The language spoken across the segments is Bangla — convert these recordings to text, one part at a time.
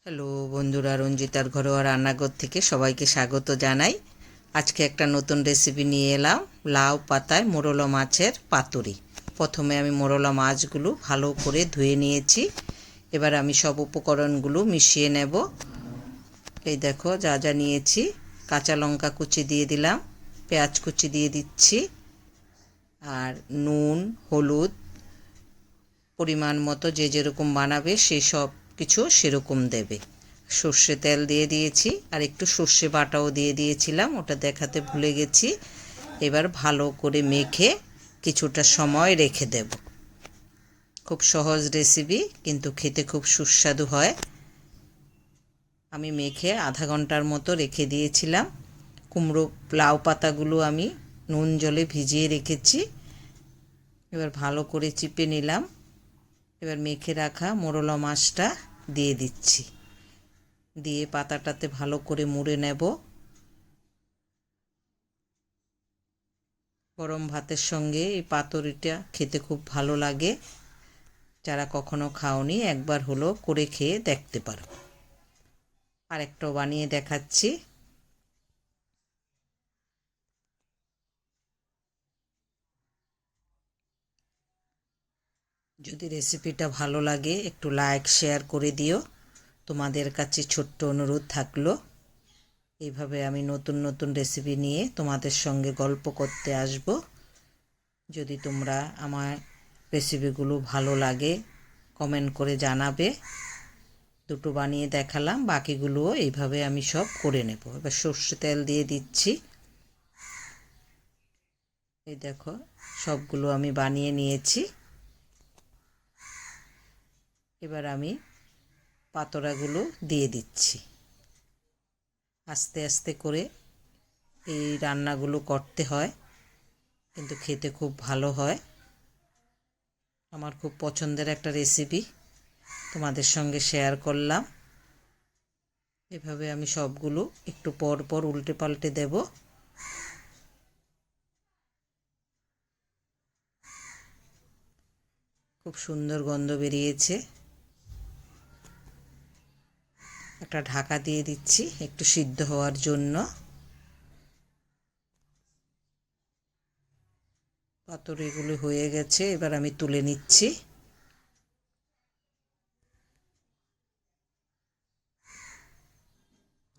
হ্যালো বন্ধুরা, রঞ্জিতার ঘরোয়া রান্নাঘর থেকে সবাইকে স্বাগত জানাই। আজকে একটা নতুন রেসিপি নিয়ে এলাম, লাউ পাতায় মোরলা মাছের পাতুরি। প্রথমে আমি মোরলা মাছগুলো ভালো করে ধুয়ে নিয়েছি। এবার আমি সব উপকরণগুলো মিশিয়ে নেব। এই দেখো যা যা নিয়েছি। কাঁচা লঙ্কা কুচি দিয়ে দিলাম, পেঁয়াজ কুচি দিয়ে দিচ্ছি, আর নুন হলুদ পরিমাণ মতো যে যেরকম বানাবে সেই সব কিছু সেরকম দেবে। সর্ষে তেল দিয়ে দিয়েছি, আর একটু সর্ষে বাটাও দিয়ে দিয়েছিলাম, ওটা দেখাতে ভুলে গেছি। এবার ভালো করে মেখে কিছুটা সময় রেখে দেব। খুব সহজ রেসিপি, কিন্তু খেতে খুব সুস্বাদু হয়। আমি মেখে আধা ঘন্টার মতো রেখে দিয়েছিলাম। কুমড়ো লাউ পাতাগুলো আমি নুন জলে ভিজিয়ে রেখেছি। এবার ভালো করে চিপে নিলাম। এবার মেখে রাখা মোরলা মাছটা দিয়ে দিচ্ছি, দিয়ে পাতাটাতে ভালো করে মুড়ে নেব। গরম ভাতের সঙ্গে এই পাতুরিটা খেতে খুব ভালো লাগে। যারা কখনো খাওনি একবার হলো করে খেয়ে দেখতে পারো। আরেকটাও বানিয়ে দেখাচ্ছি। যদি রেসিপিটা ভালো লাগে একটু লাইক শেয়ার করে দিও। তোমাদের কাছে ছোট্ট অনুরোধ থাকলো। এইভাবে আমি নতুন নতুন রেসিপি নিয়ে তোমাদের সঙ্গে গল্প করতে আসব। যদি তোমরা আমার রেসিপিগুলো ভালো লাগে কমেন্ট করে জানাবে। দুটো বানিয়ে দেখালাম, বাকিগুলোও এইভাবে আমি সব করে নেব। এবার সর্ষে তেল দিয়ে দিচ্ছি। এই দেখো সবগুলো আমি বানিয়ে নিয়েছি। এবার আমি পাতোড়াগুলো দিয়ে দিচ্ছি। আস্তে আস্তে করে এই রান্নাগুলো করতে হয়, কিন্তু খেতে খুব ভালো হয়। আমার খুব পছন্দের একটা রেসিপি, তোমাদের সঙ্গে শেয়ার করলাম। এভাবে আমি সবগুলো একটু পর পর উল্টে পাল্টে দেব। খুব সুন্দর গন্ধ বেরিয়েছে। একটা ঢাকা দিয়ে দিচ্ছি একটু সিদ্ধ হওয়ার জন্য। পাতুরিগুলো হয়ে গেছে, এবার আমি তুলে নিচ্ছি।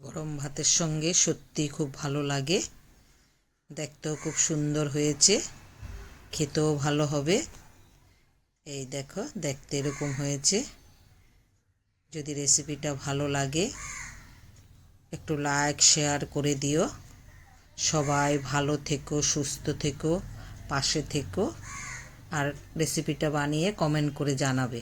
গরম ভাতের সঙ্গে সত্যি খুব ভালো লাগে। দেখতেও খুব সুন্দর হয়েছে, খেতেও ভালো হবে। এই দেখো দেখতে এরকম হয়েছে। যদি রেসিপিটা ভালো লাগে একটু লাইক শেয়ার করে দিও। সবাই ভালো থেকো, সুস্থ থেকো, পাশে থেকো, আর রেসিপিটা বানিয়ে কমেন্ট করে জানাবে।